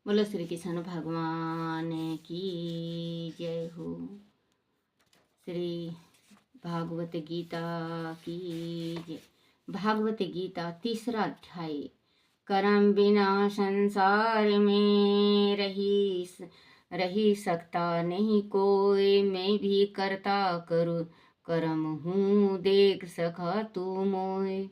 बोलो श्री कृष्ण भगवान की जय हो। श्री भागवत गीता की जय। भागवत गीता तीसरा अध्याय। कर्म बिना संसार में रही सकता नहीं कोई, मैं भी करता करूँ कर्म हूँ देख सका तू मोय।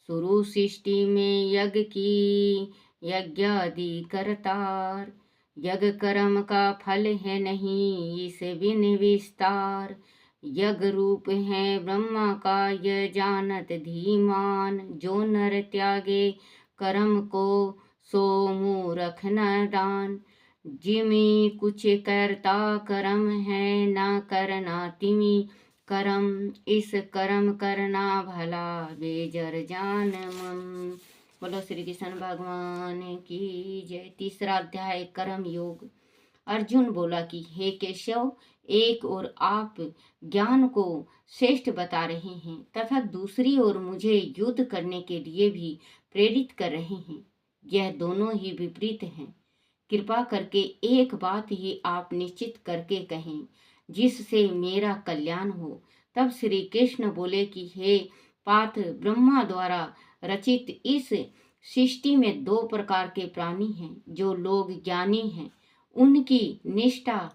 शुरू सृष्टि में यज्ञ की यज्ञादि करतार, यज्ञ कर्म का फल है नहीं इस बिन विस्तार। यज्ञ रूप है ब्रह्मा का यह जानत धीमान, जो नर त्यागे कर्म को सो मूरख नादान। जिमि कुछ करता कर्म है ना करना तिमि कर्म, इस कर्म करना भला बेजर जान मम। बोलो श्री कृष्ण भगवान की जय। तीसरा अध्याय कर्म योग। अर्जुन बोला कि हे केशव, एक ओर आप ज्ञान को श्रेष्ठ बता रहे हैं तथा दूसरी ओर मुझे युद्ध करने के लिए भी प्रेरित कर रहे हैं। यह दोनों ही विपरीत हैं। कृपा करके एक बात ही आप निश्चित करके कहें जिससे मेरा कल्याण हो। तब श्री कृष्ण बोले कि हे पार्थ, ब्रह्मा द्वारा रचित इस सृष्टि में दो प्रकार के प्राणी हैं। जो लोग ज्ञानी हैं उनकी निष्ठा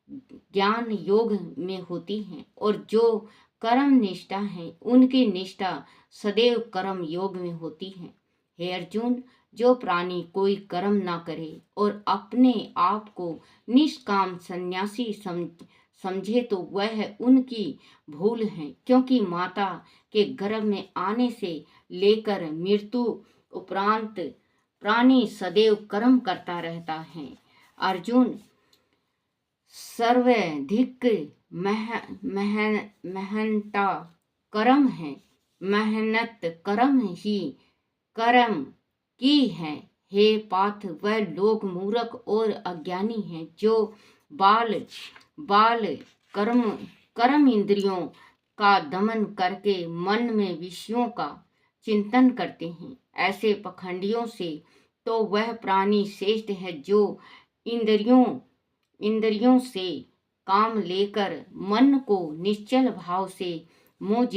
ज्ञान योग में होती है, और जो कर्म निष्ठा है उनकी निष्ठा सदैव कर्म योग में होती है। हे अर्जुन, जो प्राणी कोई कर्म ना करे और अपने आप को निष्काम सन्यासी समझे तो वह उनकी भूल है, क्योंकि माता के गर्भ में आने से लेकर मृत्यु उपरांत प्राणी सदैव कर्म करता रहता है। अर्जुन, सर्वाधिक मेहनता कर्म है, मेहनत कर्म ही कर्म की है। हे पार्थ, वह लोग मूर्ख और अज्ञानी हैं जो बाल बाल कर्म कर्म इंद्रियों का दमन करके मन में विषयों का चिंतन करते हैं। ऐसे पखंडियों से तो वह प्राणी श्रेष्ठ है जो इंद्रियों से काम लेकर मन को निश्चल भाव से मुझ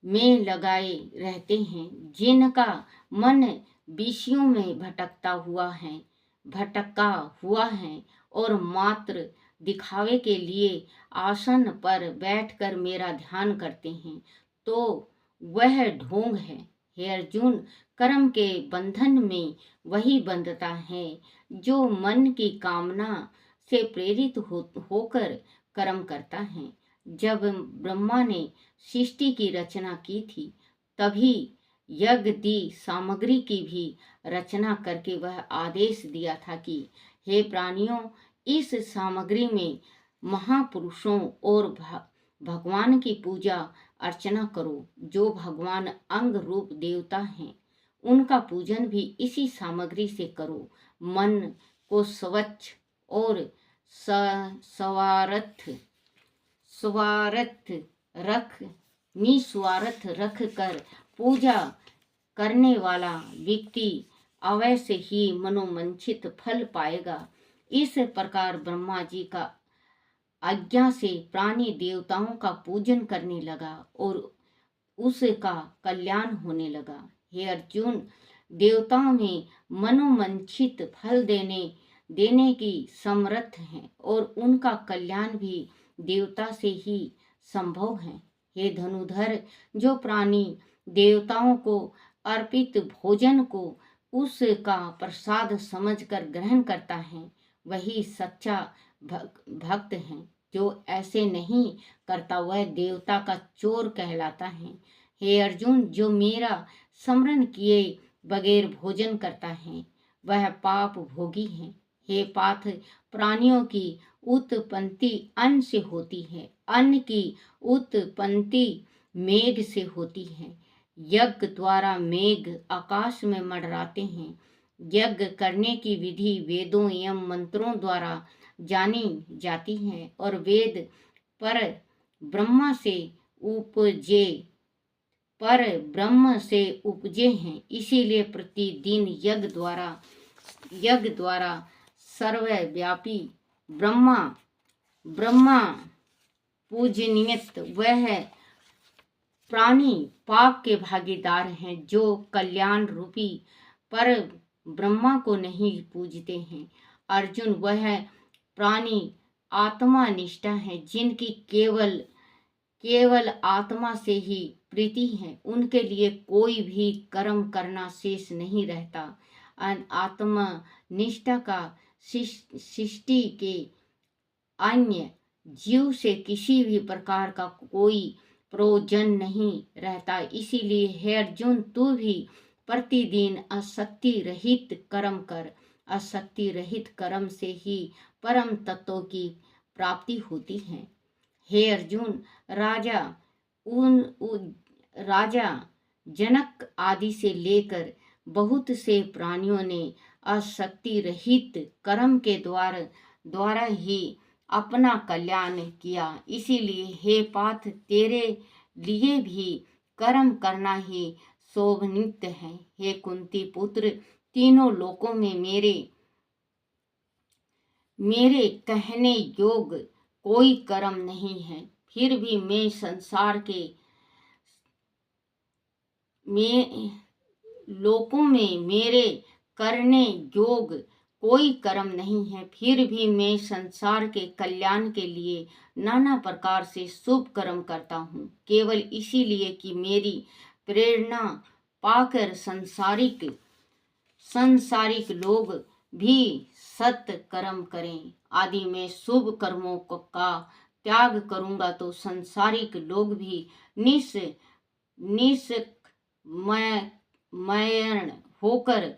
में लगाए रहते हैं। जिनका मन विषयों में भटका हुआ है और मात्र दिखावे के लिए आसन पर बैठकर मेरा ध्यान करते हैं, तो वह ढोंग है। हे अर्जुन, कर्म के बंधन में वही बंधता है जो मन की कामना से प्रेरित होकर कर्म करता है। जब ब्रह्मा ने सृष्टि की रचना की थी, तभी यज्ञ दी सामग्री की भी रचना करके वह आदेश दिया था कि हे प्राणियों, इस सामग्री में महापुरुषों और भगवान की पूजा अर्चना करो। जो भगवान अंग रूप देवता हैं उनका पूजन भी इसी सामग्री से करो। मन को स्वच्छ और निस्वार्थ रख कर पूजा करने वाला व्यक्ति अवश्य ही मनोमंचित फल पाएगा। इस प्रकार ब्रह्मा जी का आज्ञा से प्राणी देवताओं का पूजन करने लगा और उसका कल्याण होने लगा। हे अर्जुन, देवताओं में मनोमंचित फल देने की समर्थ हैं और उनका कल्याण भी देवता से ही संभव है। हे धनुधर, जो प्राणी देवताओं को अर्पित भोजन को उसका प्रसाद समझकर ग्रहण करता है, वही सच्चा भक्त है। जो ऐसे नहीं करता वह देवता का चोर कहलाता है। हे अर्जुन, जो मेरा स्मरण किए बगैर भोजन करता है वह पाप भोगी है। हे पार्थ, प्राणियों की उत्पत्ति अन्न से होती है, अन्न की उत्पत्ति मेघ से होती है। यज्ञ द्वारा मेघ आकाश में मंडराते हैं। यज्ञ करने की विधि वेदों एवं मंत्रों द्वारा जानी जाती है और वेद पर ब्रह्मा से उपजे पर ब्रह्म से उपजे हैं। इसीलिए प्रतिदिन यज्ञ द्वारा सर्वव्यापी ब्रह्मा पूजनीयत वह प्राणी पाप के भागीदार हैं जो कल्याण रूपी पर ब्रह्मा को नहीं पूजते हैं। अर्जुन, वह प्राणी आत्मा निष्ठा है जिनकी केवल आत्मा से ही प्रीति है। उनके लिए कोई भी कर्म करना शेष नहीं रहता। आत्मा निष्ठा का सृष्टि के अन्य जीव से किसी भी प्रकार का कोई प्रयोजन नहीं रहता। इसीलिए हे अर्जुन, तू भी प्रतिदिन आसक्ति रहित कर्म कर। आसक्ति रहित कर्म से ही परम तत्व की प्राप्ति होती है। हे अर्जुन, राजा जनक आदि से लेकर बहुत से प्राणियों ने आसक्ति रहित कर्म के द्वारा ही अपना कल्याण किया। इसीलिए हे पार्थ, तेरे लिए भी कर्म करना ही शोभनीय है। हे कुंती पुत्र, तीनों लोकों में मेरे कहने योग्य कोई कर्म नहीं है। फिर भी मैं लोकों में मेरे करने योग्य कोई कर्म नहीं है। फिर भी मैं संसार के कल्याण के लिए नाना प्रकार से शुभ कर्म करता हूँ, केवल इसीलिए कि मेरी प्रेरणा पाकर संसारिक लोग भी सत्य कर्म करें। आदि में शुभ कर्मों का त्याग करूंगा तो संसारिक लोग भी निष्मयण होकर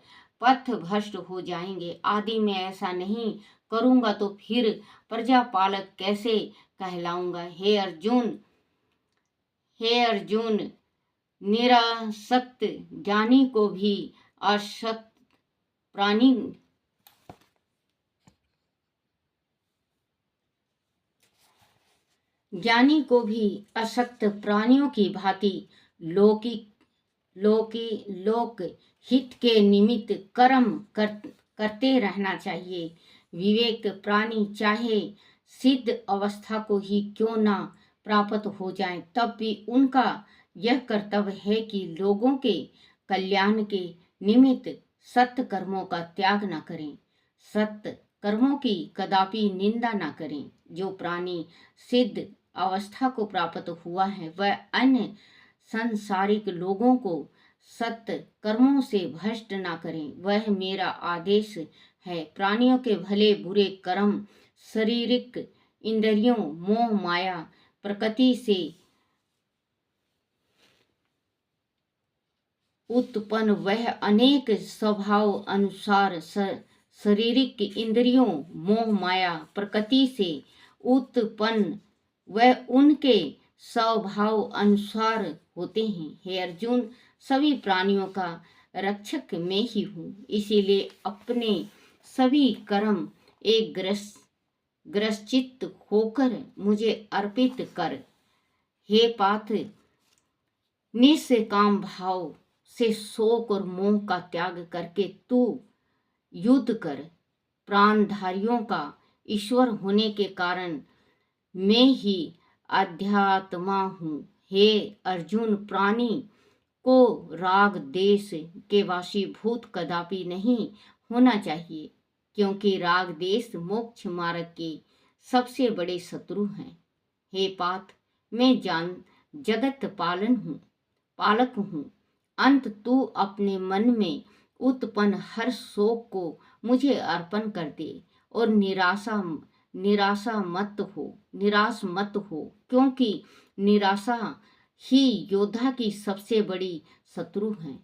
पथ भ्रष्ट हो जाएंगे। आदि में ऐसा नहीं करूंगा तो फिर प्रजापालक कैसे कहलाऊंगा। हे अर्जुन, निरासक्त ज्ञानी को भी असक्त प्राणियों की भांति लोक हित के निमित्त कर्म करते रहना चाहिए। विवेक प्राणी चाहे सिद्ध अवस्था को ही क्यों ना प्राप्त हो जाए, तब भी उनका यह कर्तव्य है कि लोगों के कल्याण के निमित्त सत्य कर्मों का त्याग न करें, सत्य कर्मों की कदापि निंदा न करें। जो प्राणी सिद्ध अवस्था को प्राप्त हुआ है वह अन्य सांसारिक लोगों को सत्य कर्मों से भ्रष्ट न करें, वह मेरा आदेश है। प्राणियों के भले बुरे कर्म शारीरिक इंद्रियों, मोह माया, प्रकृति से उत्पन्न वह अनेक स्वभाव अनुसार शारीरिक इंद्रियों, मोह माया, प्रकृति से उत्पन्न वह उनके स्वभाव अनुसार होते हैं। हे अर्जुन, सभी प्राणियों का रक्षक मैं ही हूँ, इसीलिए अपने सभी कर्म एक ग्रसचित्त होकर मुझे अर्पित कर। हे पार्थ, निष्काम भाव से शोक और मोह का त्याग करके तू युद्ध कर। प्राणधारियों का ईश्वर होने के कारण मैं ही अध्यात्मा हूँ। हे अर्जुन, प्राणी को राग देश के वशीभूत कदापि नहीं होना चाहिए, क्योंकि राग देश मोक्ष मार्ग के सबसे बड़े शत्रु हैं। हे पार्थ, मैं जगत पालक हूँ। अंत तू अपने मन में उत्पन्न हर शोक को मुझे अर्पण कर दे और निराश मत हो, क्योंकि निराशा ही योद्धा की सबसे बड़ी शत्रु है।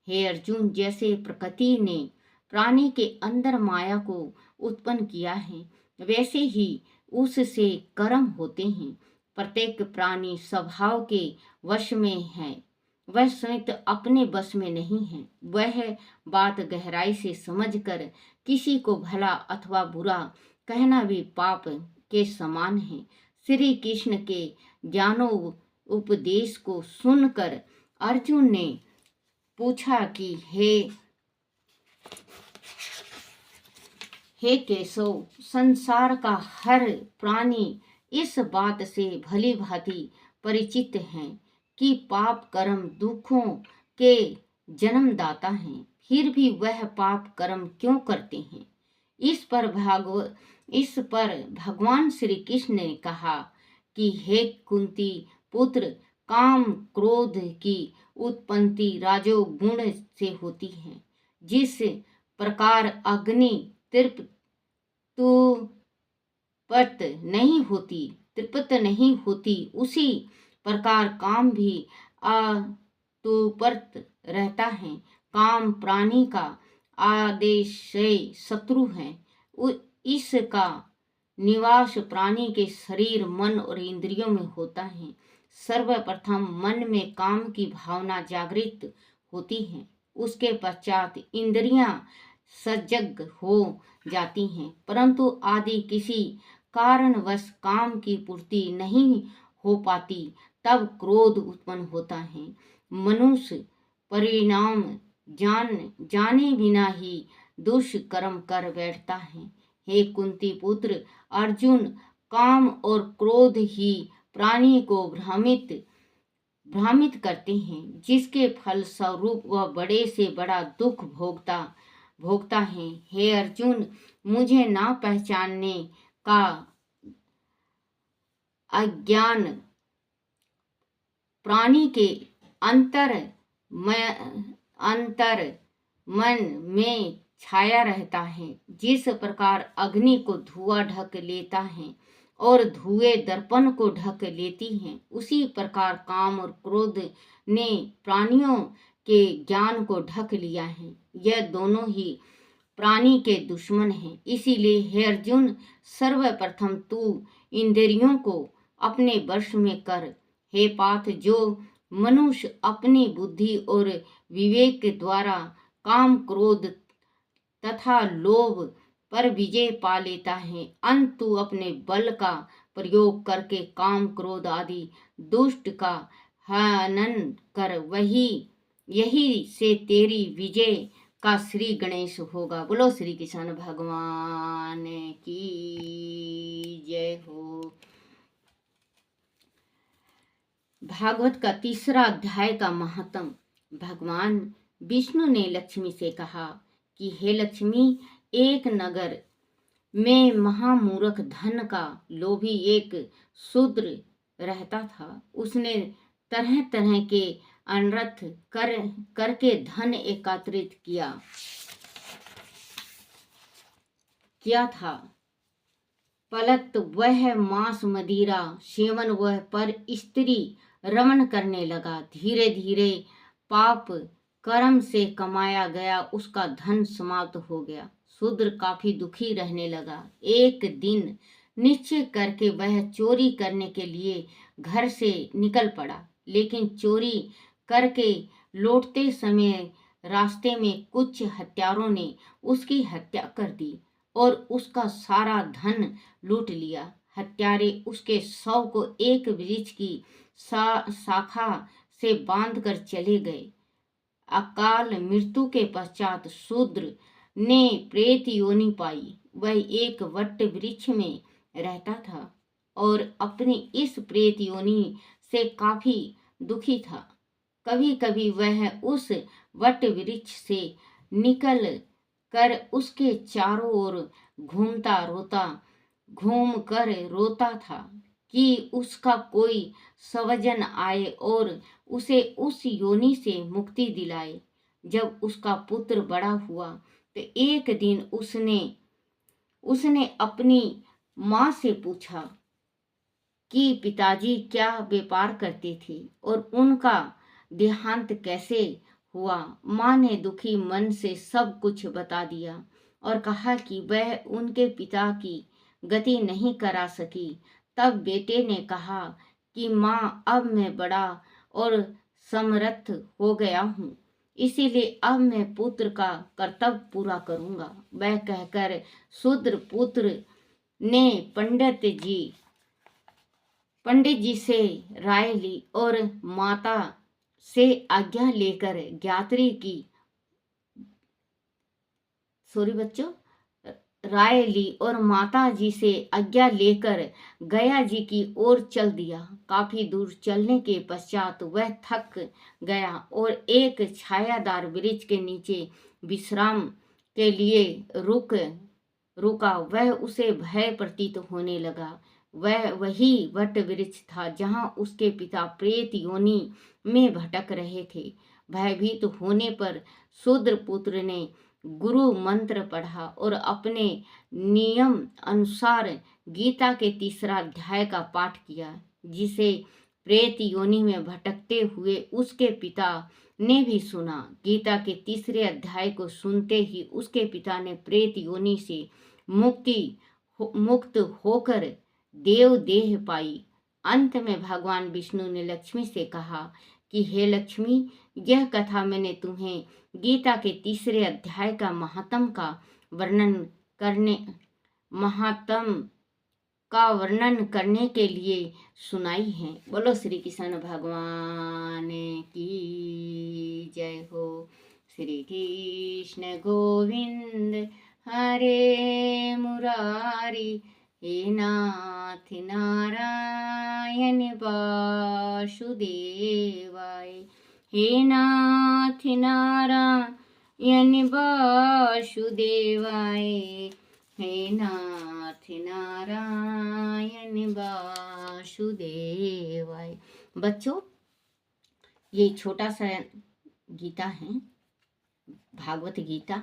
हे अर्जुन, जैसे प्रकृति ने प्राणी के अंदर माया को उत्पन्न किया है, वैसे ही उससे कर्म होते हैं। प्रत्येक प्राणी स्वभाव के वश में है, वह स्वयं अपने बस में नहीं है। वह बात गहराई से समझकर किसी को भला अथवा बुरा कहना भी पाप के समान है। श्री कृष्ण के ज्ञानो उपदेश को सुनकर अर्जुन ने पूछा कि हे केशव, संसार का हर प्राणी इस बात से भली भांति परिचित है कि पाप कर्म दुखों के जन्मदाता हैं, फिर भी वह पाप कर्म क्यों करते हैं? इस पर भगवान श्री कृष्ण ने कहा कि हे कुंती पुत्र, काम क्रोध की उत्पत्ति राजोगुण से होती है। जिस प्रकार अग्नि तृप्त नहीं होती, उसी प्रकार काम भी अतृप्त रहता है। काम प्राणी का आदेश से शत्रु है। इसका निवास प्राणी के शरीर, मन और इंद्रियों में होता है। सर्वप्रथम मन में काम की भावना जागृत होती है, उसके पश्चात इंद्रियां सजग हो जाती हैं, परंतु आदि किसी कारणवश काम की पूर्ति नहीं हो पाती, तब क्रोध उत्पन्न होता है। मनुष्य परिणाम जाने बिना ही दुष्कर्म कर बैठता है। हे कुंती पुत्र, अर्जुन, काम और क्रोध ही प्राणी को भ्रमित करते हैं, जिसके फल स्वरूप वह बड़े से बड़ा दुख भोगता है। हे अर्जुन, मुझे ना पहचानने का अज्ञान प्राणी के अंतर मन में छाया रहता है। जिस प्रकार अग्नि को धुआं ढक लेता है और धुएं दर्पण को ढक लेती हैं, उसी प्रकार काम और क्रोध ने प्राणियों के ज्ञान को ढक लिया है। यह दोनों ही प्राणी के दुश्मन हैं। इसीलिए हे अर्जुन, सर्वप्रथम तू इंद्रियों को अपने वश में कर। हे पार्थ, जो मनुष्य अपनी बुद्धि और विवेक के द्वारा काम क्रोध तथा लोभ पर विजय पा लेता है, अंतु अपने बल का प्रयोग करके काम क्रोध आदि दुष्ट का हनन कर, यही से तेरी विजय का श्री गणेश होगा। बोलो श्री कृष्ण भगवान की जय हो। भागवत का 3रा अध्याय का महत्व। भगवान विष्णु ने लक्ष्मी से कहा कि हे लक्ष्मी, एक नगर में महामूर्ख धन का लोभी एक शूद्र रहता था। उसने तरह तरह के अनर्थ करके धन एकत्रित किया था। फलत वह मांस मदिरा सेवन वह पर स्त्री रमण करने लगा। धीरे धीरे पाप कर्म से कमाया गया उसका धन समाप्त हो गया। शूद्र काफी दुखी रहने लगा। एक दिन निश्चय करके वह चोरी करने के लिए घर से निकल पड़ा, लेकिन चोरी करके लौटते समय रास्ते में कुछ हत्यारों ने उसकी हत्या कर दी और उसका सारा धन लूट लिया। हत्यारे उसके शव को एक वृक्ष की शाखा से बांधकर चले गए। अकाल मृत्यु के पश्चात शूद्र ने प्रेत योनि पाई। वह एक वट वृक्ष में रहता था और अपनी इस प्रेत योनि से काफी दुखी था। कभी कभी वह उस वट वृक्ष से निकल कर उसके चारों ओर घूम कर रोता था कि उसका कोई स्वजन आए और उसे उस योनि से मुक्ति दिलाए। जब उसका पुत्र बड़ा हुआ तो एक दिन उसने अपनी माँ से पूछा कि पिताजी क्या व्यापार करते थे और उनका देहांत कैसे हुआ। माँ ने दुखी मन से सब कुछ बता दिया और कहा कि वह उनके पिता की गति नहीं करा सकी। तब बेटे ने कहा कि माँ, अब मैं बड़ा और समर्थ हो गया हूँ, इसीलिए अब मैं पुत्र का कर्तव्य पूरा करूँगा। वह कहकर शूद्र पुत्र ने पंडित जी से राय ली और माता से आज्ञा लेकर ज्ञात्री की सॉरी बच्चों राय ली और माता जी से आज्ञा लेकर गया जी की ओर चल दिया। काफी दूर चलने के पश्चात वह थक गया और एक छायादार वृक्ष के नीचे विश्राम के लिए रुका। वह उसे भय प्रतीत होने लगा। वह वही वट वृक्ष था जहाँ उसके पिता प्रेत योनि में भटक रहे थे। भयभीत होने पर शूद्र पुत्र ने गुरु मंत्र पढ़ा और अपने नियम अनुसार गीता के तीसरा अध्याय का पाठ किया, जिसे प्रेत योनि में भटकते हुए उसके पिता ने भी सुना। गीता के तीसरे अध्याय को सुनते ही उसके पिता ने प्रेत योनि से मुक्त होकर देव देह पाई। अंत में भगवान विष्णु ने लक्ष्मी से कहा कि हे लक्ष्मी, यह कथा मैंने तुम्हें गीता के तीसरे अध्याय का वर्णन करने के लिए सुनाई है। बोलो श्री कृष्ण भगवान की जय हो। श्री कृष्ण गोविंद हरे मुरारी, हे नाथ नारायण वासुदेवाय, हे नाथ नारायण वासुदेवाय, हे नाथ नारायण वासुदेवाय। बच्चों, ये छोटा सा गीता है, भागवत गीता।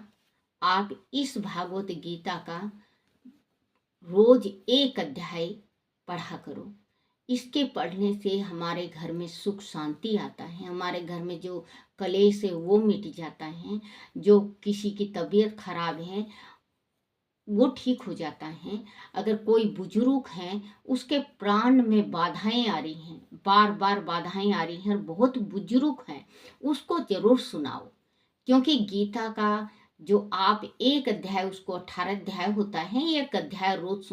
आप इस भागवत गीता का रोज एक अध्याय पढ़ा करो। इसके पढ़ने से हमारे घर में सुख शांति आता है। हमारे घर में जो कलेश है वो मिट जाता है। जो किसी की तबीयत खराब है वो ठीक हो जाता है। अगर कोई बुजुर्ग है उसके प्राण में बाधाएं आ रही हैं, बार बार बाधाएं आ रही हैं और बहुत बुजुर्ग है, उसको जरूर सुनाओ। क्योंकि गीता का जो आप एक अध्याय, उसको 18 अध्याय होता है, एक अध्याय रोज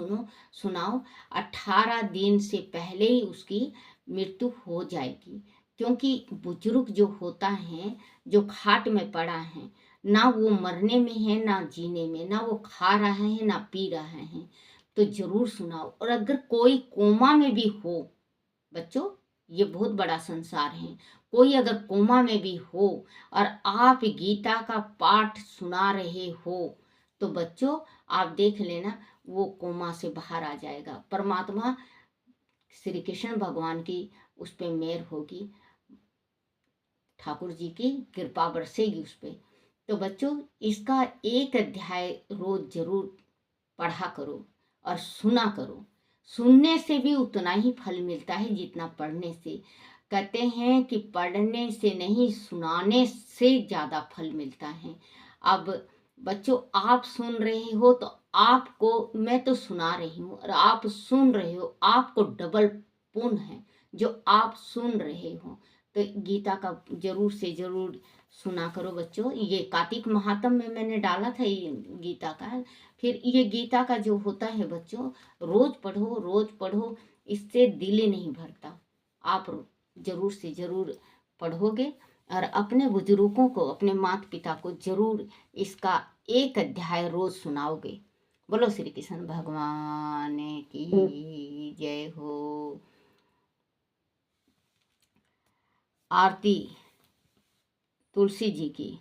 सुनाओ। 18 दिन से पहले ही उसकी मृत्यु हो जाएगी। क्योंकि बुजुर्ग जो होता है, जो खाट में पड़ा है, ना वो मरने में है ना जीने में, ना वो खा रहा है ना पी रहा है, तो जरूर सुनाओ। और अगर कोई कोमा में भी हो, बच्चों ये बहुत बड़ा संसार है, कोई अगर कोमा में भी हो और आप गीता का पाठ सुना रहे हो तो बच्चों आप देख लेना वो कोमा से बाहर आ जाएगा। परमात्मा श्री कृष्ण भगवान की उस पर मेहर होगी, ठाकुर जी की कृपा बरसेगी उस पर। तो बच्चों इसका एक अध्याय रोज जरूर पढ़ा करो और सुना करो। सुनने से भी उतना ही फल मिलता है जितना पढ़ने से। कहते हैं कि पढ़ने से नहीं, सुनाने से ज़्यादा फल मिलता है। अब बच्चों आप सुन रहे हो तो आपको, मैं तो सुना रही हूँ और आप सुन रहे हो, आपको डबल पुण्य है जो आप सुन रहे हो। तो गीता का जरूर से जरूर सुना करो बच्चों। ये कार्तिक महात्म में मैंने डाला था ये गीता का। फिर ये गीता का जो होता है बच्चों, रोज पढ़ो रोज पढ़ो, इससे दिल ही नहीं भरता। आप जरूर से जरूर पढ़ोगे और अपने बुजुर्गों को, अपने माता पिता को जरूर इसका एक अध्याय रोज सुनाओगे। बोलो श्री कृष्ण भगवान की जय हो। आरती तुलसी जी की।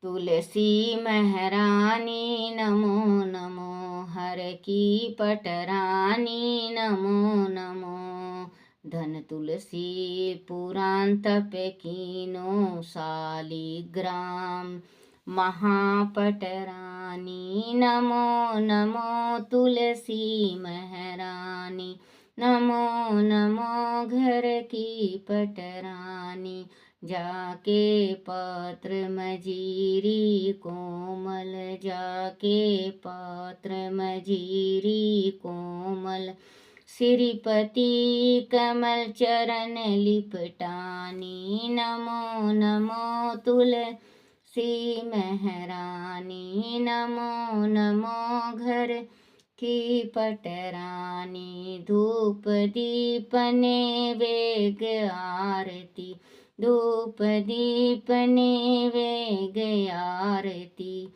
तुलसी महारानी नमो नमो, हर की पटरानी नमो नमो, धन तुलसी पुराण तप कीनो शालिग्राम महापटरानी नमो नमो, तुलसी महारानी नमो नमो, घर की पटरानी, जाके पत्र मजीरी कोमल, जाके पत्र मजीरी कोमल, श्रीपति कमल चरण लिपटानी नमो नमो, तुलसी महारानी नमो नमो, घर की पटरानी, धूप दीप नैवेद्य आरती, धूप दीप नैवेद्य आरती,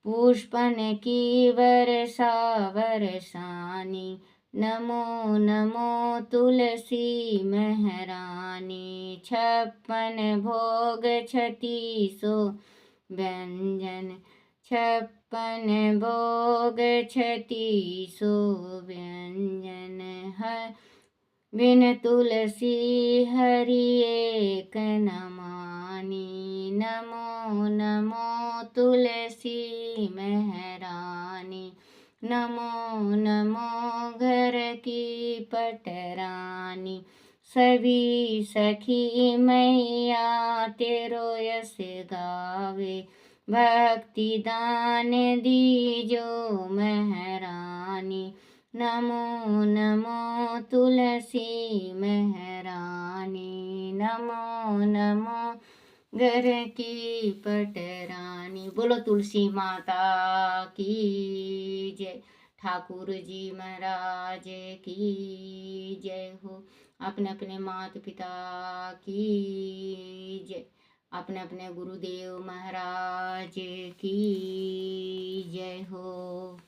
पुष्पन की वर्षा वर्षानी, नमो नमो तुलसी महारानी। 56 भोग 36 व्यंजन, 56 भोग 36 व्यंजन है, बिन तुलसी हरि एक न मानी। नमो नमो तुलसी महारानी, नमो नमो घर की पटरानी। सभी सखी मैया तेरो यश गावे, भक्ति दान दीजो महारानी। नमो नमो तुलसी महारानी, नमो नमो घर की पटरानी। बोलो तुलसी माता की जय, ठाकुर जी महाराज की जय हो। अपने अपने माता पिता की जय, अपने अपने गुरुदेव महाराज की जय हो।